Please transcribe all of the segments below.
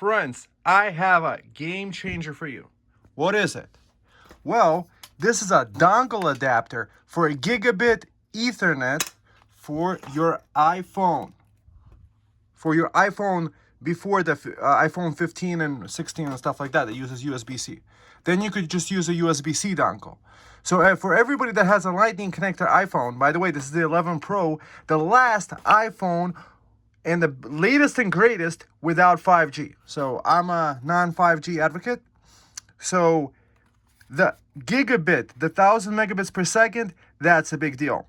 Friends, I have a game changer for you. What is it? Well, this is a dongle adapter for a gigabit Ethernet for your iPhone. For your iPhone before the iPhone 15 and 16 and stuff like that uses USB-C. Then you could just use a USB-C dongle. So for everybody that has a lightning connected iPhone, by the way, this is the 11 Pro, the last iPhone and the latest and greatest without 5G. So I'm a non-5G advocate. So the gigabit, the 1,000 megabits per second, that's a big deal.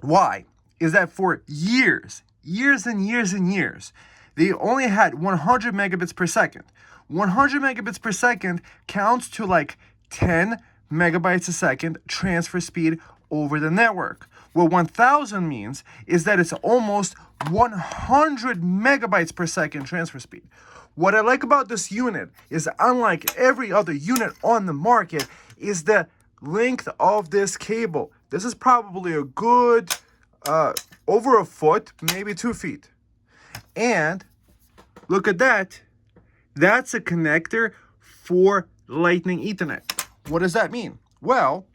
Why? Is that for years and years, they only had 100 megabits per second. 100 megabits per second counts to like 10 megabytes a second transfer speed over the network. What 1,000 means is that it's almost 100 megabytes per second transfer speed. What I like about this unit is, unlike every other unit on the market, is the length of this cable. This is probably a good over a foot, maybe 2 feet. And look at that. That's a connector for Lightning Ethernet. What does that mean? Well,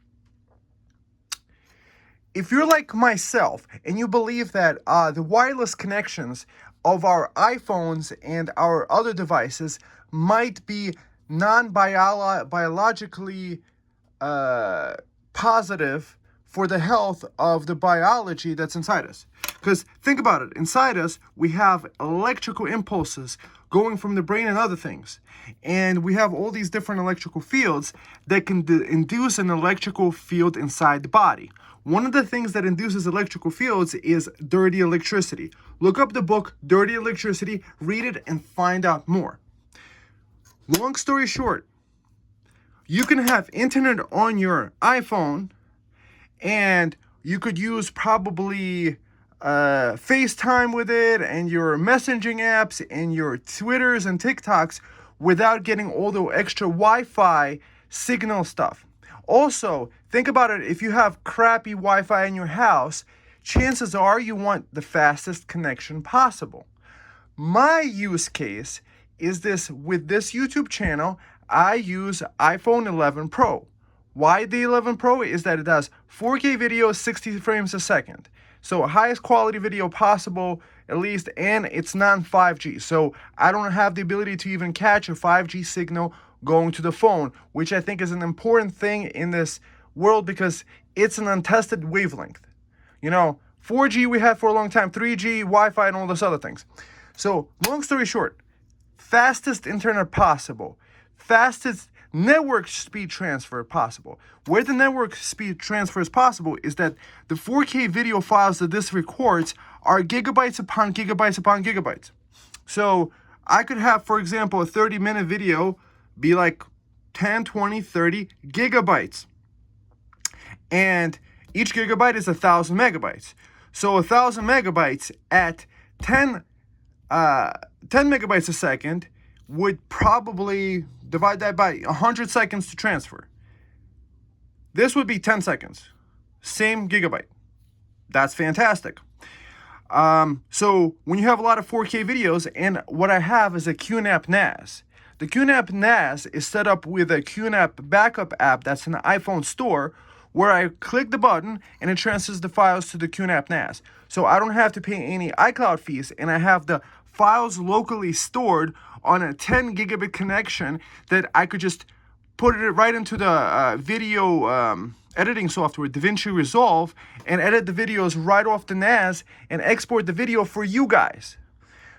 if you're like myself and you believe that the wireless connections of our iPhones and our other devices might be non-biologically positive for the health of the biology that's inside us. Because think about it, inside us we have electrical impulses going from the brain and other things. And we have all these different electrical fields that can induce an electrical field inside the body. One of the things that induces electrical fields is dirty electricity. Look up the book, Dirty Electricity, read it, and find out more. Long story short, you can have internet on your iPhone, and you could use probably FaceTime with it, and your messaging apps, and your Twitters and TikToks without getting all the extra Wi-Fi signal stuff. Also, think about it, if you have crappy Wi-Fi in your house, chances are you want the fastest connection possible. My use case is this: with this YouTube channel, I use iPhone 11 Pro. Why the 11 Pro? Is that it does 4K video, 60 frames a second. So highest quality video possible, at least, and it's non-5G. So I don't have the ability to even catch a 5G signal going to the phone, which I think is an important thing in this world because it's an untested wavelength. You know, 4G we had for a long time, 3G, Wi-Fi, and all those other things. So long story short, fastest internet possible, fastest network speed transfer possible. Where the network speed transfer is possible is that the 4K video files that this records are gigabytes upon gigabytes upon gigabytes. So I could have, for example, a 30-minute video be like 10, 20, 30 gigabytes. And each gigabyte is 1,000 megabytes. So 1,000 megabytes at 10 megabytes a second would probably divide that by 100 seconds to transfer. This would be 10 seconds. Same gigabyte. That's fantastic. So when you have a lot of 4K videos, and what I have is a QNAP NAS. The QNAP NAS is set up with a QNAP backup app that's in the iPhone store, where I click the button and it transfers the files to the QNAP NAS. So I don't have to pay any iCloud fees, and I have the files locally stored on a 10 gigabit connection that I could just put it right into the video editing software, DaVinci Resolve, and edit the videos right off the NAS and export the video for you guys.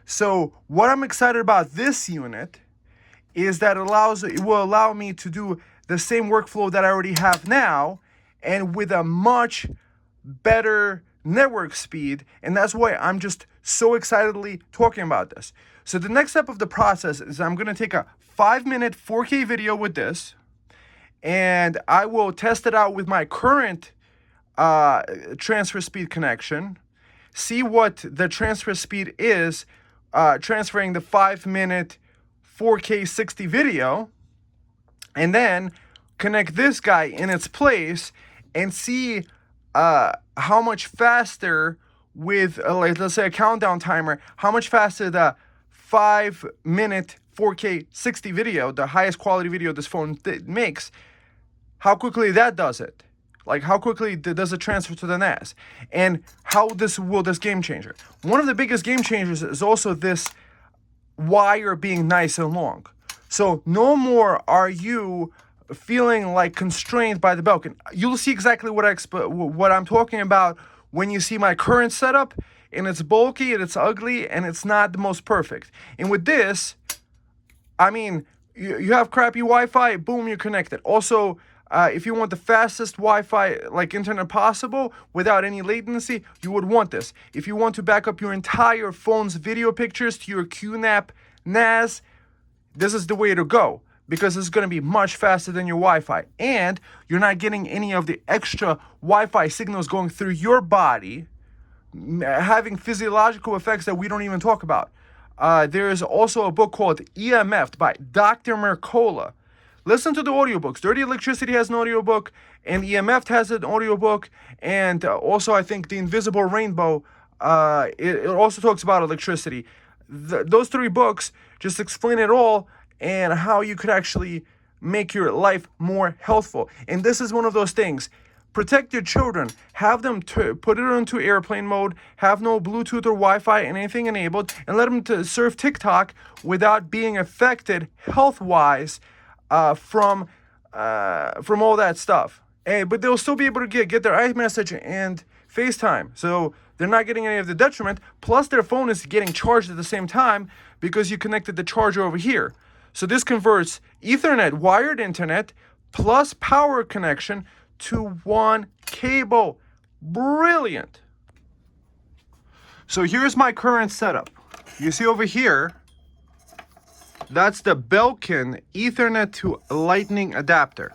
So what I'm excited about this unit is that it will allow me to do the same workflow that I already have now, and with a much better network speed, and that's why I'm just so excitedly talking about this. So the next step of the process is I'm going to take a 5-minute 4K video with this, and I will test it out with my current transfer speed connection, see what the transfer speed is transferring the 5-minute 4K 60 video, and then connect this guy in its place and see how much faster with, like, let's say a countdown timer, how much faster the 5-minute 4K 60 video, the highest quality video this phone makes, how quickly that does it. Like how quickly does it transfer to the NAS? And how this game changer. One of the biggest game changers is also this wire being nice and long. So no more are you feeling like constrained by the belt. And you'll see exactly what I'm talking about when you see my current setup, and it's bulky and it's ugly and it's not the most perfect. And with this, I mean, you have crappy Wi-Fi, boom, you're connected. Also, if you want the fastest Wi-Fi like internet possible without any latency, you would want this. If you want to back up your entire phone's video pictures to your QNAP NAS, this is the way to go, because it's going to be much faster than your Wi-Fi, and you're not getting any of the extra Wi-Fi signals going through your body, having physiological effects that we don't even talk about. There is also a book called EMF by Dr. Mercola. Listen to the audiobooks. Dirty Electricity has an audiobook, and EMF has an audiobook, and also I think The Invisible Rainbow, it also talks about electricity. Those three books just explain it all and how you could actually make your life more healthful. And this is one of those things. Protect your children. Have them put it into airplane mode. Have no Bluetooth or Wi-Fi and anything enabled, and let them surf TikTok without being affected health-wise from all that stuff. But they'll still be able to get their iMessage and FaceTime. So they're not getting any of the detriment. Plus, their phone is getting charged at the same time because you connected the charger over here. So this converts Ethernet, wired internet, plus power connection to one cable. Brilliant. So here's my current setup. You see over here, that's the Belkin Ethernet to Lightning adapter.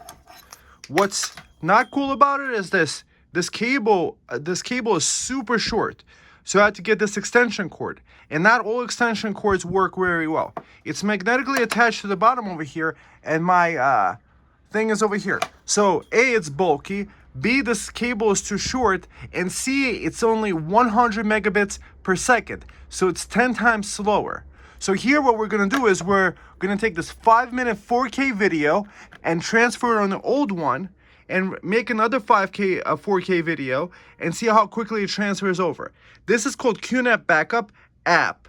What's not cool about it is this cable is super short. So I had to get this extension cord. And not all extension cords work very well. It's magnetically attached to the bottom over here, and my thing is over here. So A, it's bulky, B, this cable is too short, and C, it's only 100 megabits per second. So it's 10 times slower. So here what we're gonna do is we're gonna take this 5-minute 4K video and transfer it on the old one, and make another 4K video and see how quickly it transfers over. This is called QNAP Backup app.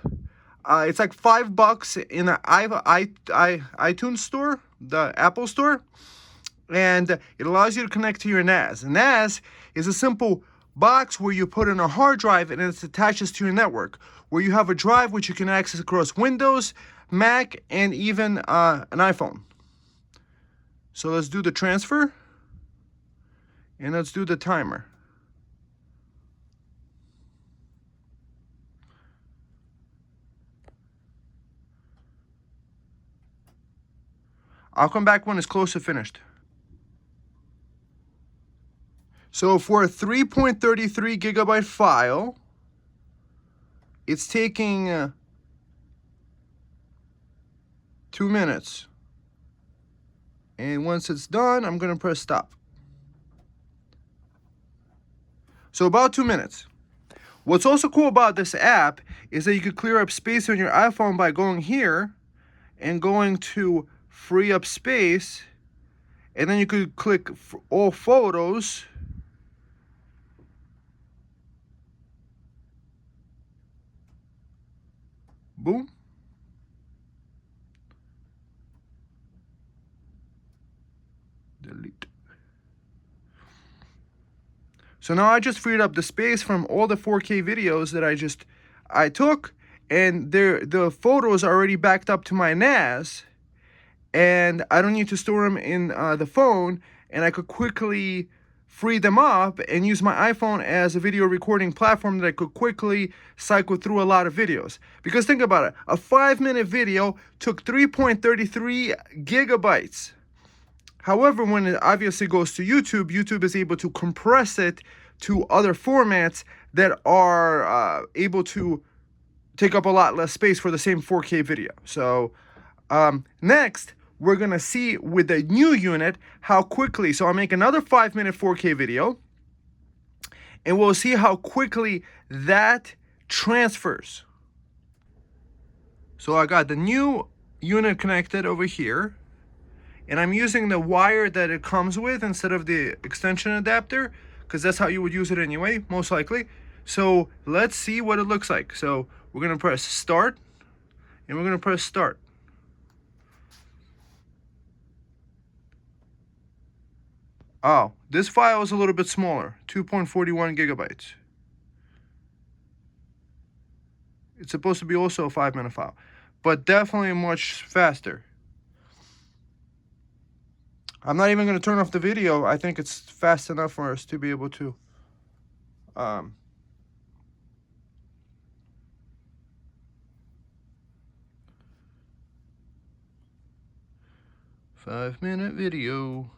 It's like $5 in the iTunes store, the Apple store, and it allows you to connect to your NAS. A NAS is a simple box where you put in a hard drive and it attaches to your network, where you have a drive which you can access across Windows, Mac, and even an iPhone. So let's do the transfer. And let's do the timer. I'll come back when it's close to finished. So for a 3.33 gigabyte file, it's taking 2 minutes. And once it's done, I'm going to press stop. So about 2 minutes. What's also cool about this app is that you could clear up space on your iPhone by going here and going to free up space, and then you could click all photos. Boom. Delete. So now I just freed up the space from all the 4K videos that I took, and the photos are already backed up to my NAS, and I don't need to store them in the phone, and I could quickly free them up and use my iPhone as a video recording platform that I could quickly cycle through a lot of videos. Because think about it, a 5-minute video took 3.33 gigabytes. However, when it obviously goes to YouTube, YouTube is able to compress it to other formats that are able to take up a lot less space for the same 4K video. So next, we're going to see with the new unit how quickly, so I'll make another 5-minute 4K video, and we'll see how quickly that transfers. So I got the new unit connected over here, and I'm using the wire that it comes with instead of the extension adapter, because that's how you would use it anyway, most likely. So let's see what it looks like. So we're gonna press start, and we're gonna press start. Oh, this file is a little bit smaller, 2.41 gigabytes. It's supposed to be also a 5-minute file, but definitely much faster. I'm not even going to turn off the video. I think it's fast enough for us to be able to 5-minute video.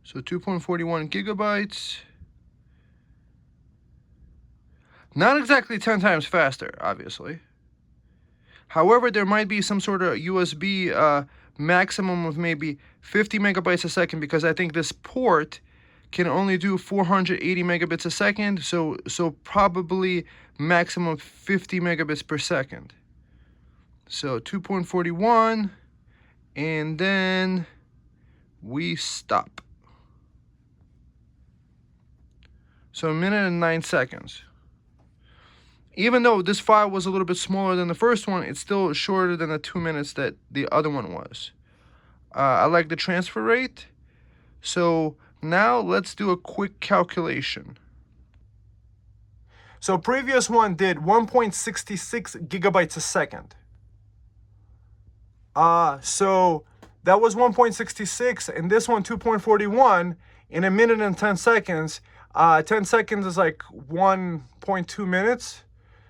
So 2.41 gigabytes. Not exactly 10 times faster, obviously. However, there might be some sort of USB maximum of maybe 50 megabytes a second, because I think this port can only do 480 megabits a second, so probably maximum 50 megabits per second. So 2.41, and then we stop. So 1minute and 9 seconds. Even though this file was a little bit smaller than the first one, it's still shorter than the 2 minutes that the other one was. I like the transfer rate. So now let's do a quick calculation. So previous one did 1.66 gigabytes a second. So that was 1.66, and this one 2.41 in 1minute and 10 seconds. 10 seconds is like 1.2 minutes.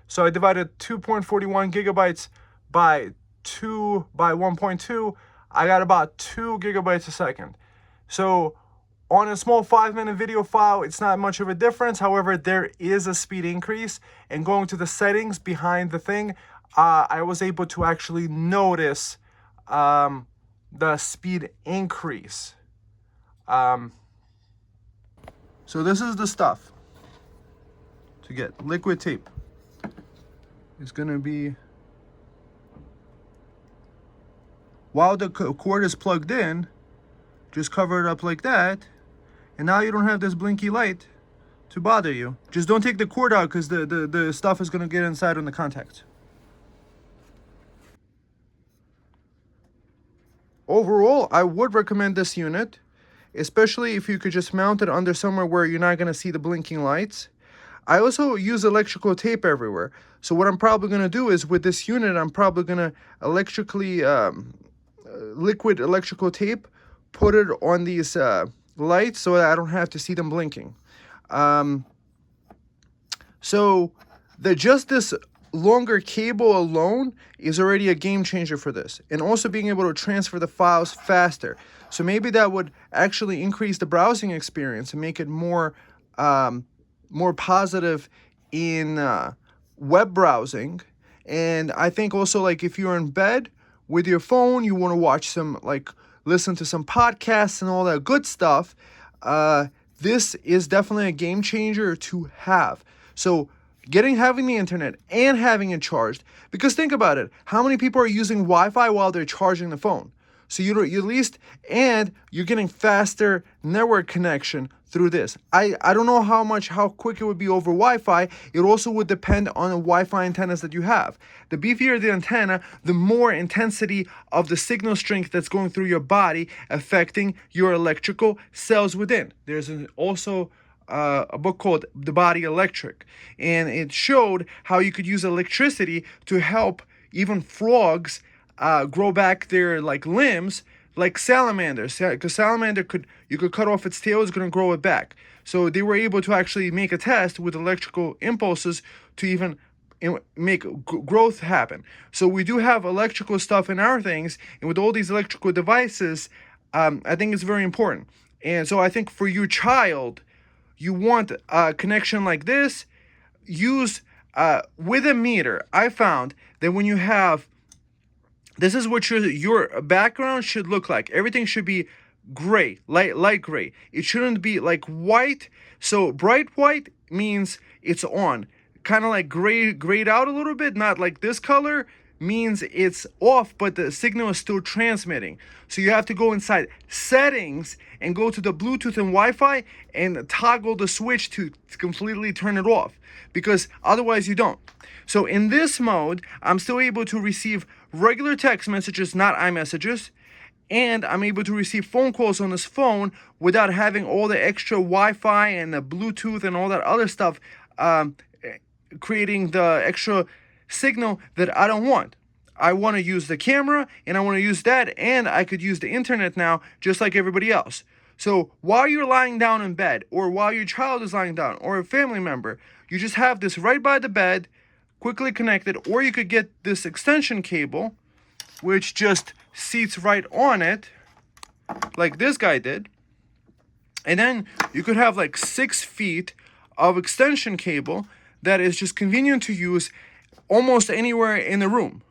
So I divided 2.41 gigabytes by 1.2. I got about 2 gigabytes a second. So on a small 5-minute video file, it's not much of a difference. However, there is a speed increase. And going to the settings behind the thing, I was able to actually notice the speed increase. So this is the stuff to get. Liquid tape. It's gonna be, while the cord is plugged in, just cover it up like that, and now you don't have this blinky light to bother you. Just don't take the cord out, because the stuff is gonna get inside on the contacts. Overall, I would recommend this unit, especially if you could just mount it under somewhere where you're not gonna see the blinking lights. I also use electrical tape everywhere. So what I'm probably going to do is, with this unit, I'm probably going to electrically, liquid electrical tape, put it on these lights so that I don't have to see them blinking. So just this longer cable alone is already a game changer for this. And also being able to transfer the files faster. So maybe that would actually increase the browsing experience and make it more positive in web browsing. And I think also, like, if you're in bed with your phone, you want to watch some, like, listen to some podcasts and all that good stuff, this is definitely a game changer to have. So having the internet and having it charged, because think about it, how many people are using Wi-Fi while they're charging the phone? So you at least, and you're getting faster network connection through this. I don't know how quick it would be over Wi-Fi. It also would depend on the Wi-Fi antennas that you have. The beefier the antenna, the more intensity of the signal strength that's going through your body, affecting your electrical cells within. There's also a book called The Body Electric, and it showed how you could use electricity to help even frogs grow back their limbs, like salamanders, because you could cut off its tail, it's going to grow it back. So they were able to actually make a test with electrical impulses to even make growth happen. So we do have electrical stuff in our things, and with all these electrical devices, I think it's very important. And so I think for your child, you want a connection like this. Use with a meter. I found that when you have, this is what your background should look like. Everything should be gray, light gray. It shouldn't be like white. So bright white means it's on. kind of like grayed out a little bit, not like this color, means it's off, but the signal is still transmitting. So you have to go inside settings and go to the Bluetooth and Wi-Fi and toggle the switch to completely turn it off, because otherwise you don't. So in this mode, I'm still able to receive regular text messages, not iMessages, and I'm able to receive phone calls on this phone without having all the extra Wi-Fi and the Bluetooth and all that other stuff, creating the extra signal that I don't want. I want to use the camera, and I want to use that, and I could use the internet now just like everybody else. So while you're lying down in bed, or while your child is lying down, or a family member, you just have this right by the bed, quickly connected, or you could get this extension cable, which just seats right on it, like this guy did. And then you could have like 6 feet of extension cable that is just convenient to use almost anywhere in the room.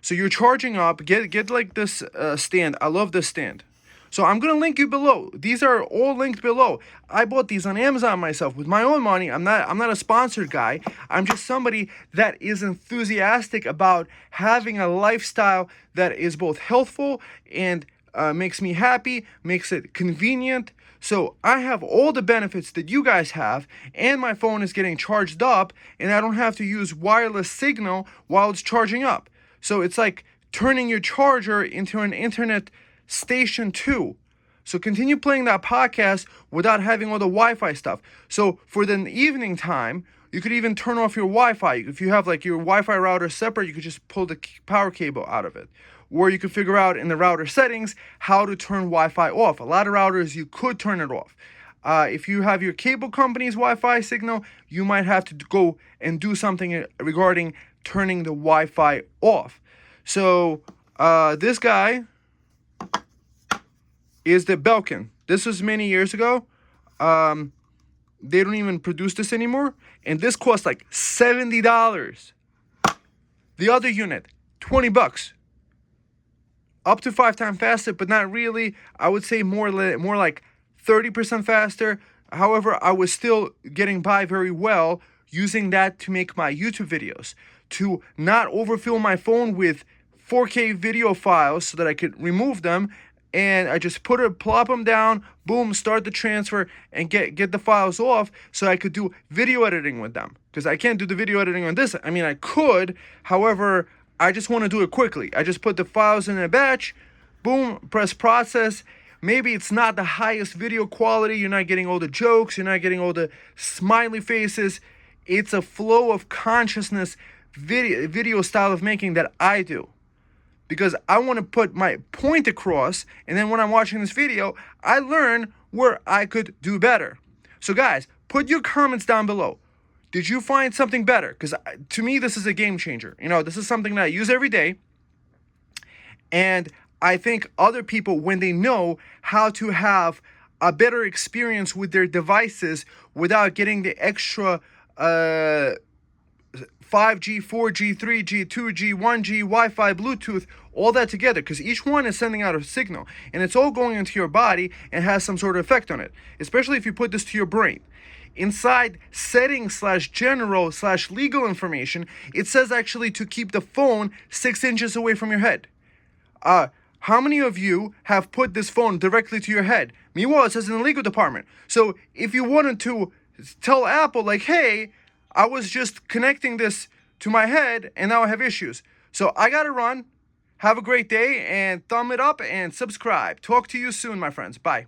So you're charging up, get like this stand. I love this stand. So I'm going to link you below. These are all linked below. I bought these on Amazon myself with my own money. I'm not a sponsored guy. I'm just somebody that is enthusiastic about having a lifestyle that is both healthful and makes me happy, makes it convenient. So I have all the benefits that you guys have, and my phone is getting charged up, and I don't have to use wireless signal while it's charging up. So it's like turning your charger into an internet station too. So continue playing that podcast without having all the Wi-Fi stuff. So for the evening time, you could even turn off your Wi-Fi. If you have like your Wi-Fi router separate, you could just pull the power cable out of it. Or you could figure out in the router settings how to turn Wi-Fi off. A lot of routers, you could turn it off. If you have your cable company's Wi-Fi signal, you might have to go and do something regarding turning the Wi-Fi off. So this guy is the Belkin. This was many years ago. They don't even produce this anymore. And this costs like $70. The other unit, $20. Up to 5 times faster, but not really. I would say more like 30% faster. However, I was still getting by very well using that to make my YouTube videos, to not overfill my phone with 4K video files so that I could remove them. And I just plop them down, boom, start the transfer, and get the files off so I could do video editing with them. Because I can't do the video editing on this. I mean, I could, however, I just want to do it quickly. I just put the files in a batch, boom, press process. Maybe it's not the highest video quality. You're not getting all the jokes. You're not getting all the smiley faces. It's a flow of consciousness video style of making that I do. Because I want to put my point across, and then when I'm watching this video, I learn where I could do better. So guys, put your comments down below. Did you find something better? Because to me, this is a game changer. You know, this is something that I use every day. And I think other people, when they know how to have a better experience with their devices without getting the extra 5G, 4G, 3G, 2G, 1G, Wi-Fi, Bluetooth, all that together, because each one is sending out a signal, and it's all going into your body and has some sort of effect on it, especially if you put this to your brain. Inside settings/general/legal information, it says actually to keep the phone 6 inches away from your head. How many of you have put this phone directly to your head? Meanwhile, it says in the legal department. So if you wanted to tell Apple, like, hey, I was just connecting this to my head and now I have issues. So I gotta run. Have a great day and thumb it up and subscribe. Talk to you soon, my friends. Bye.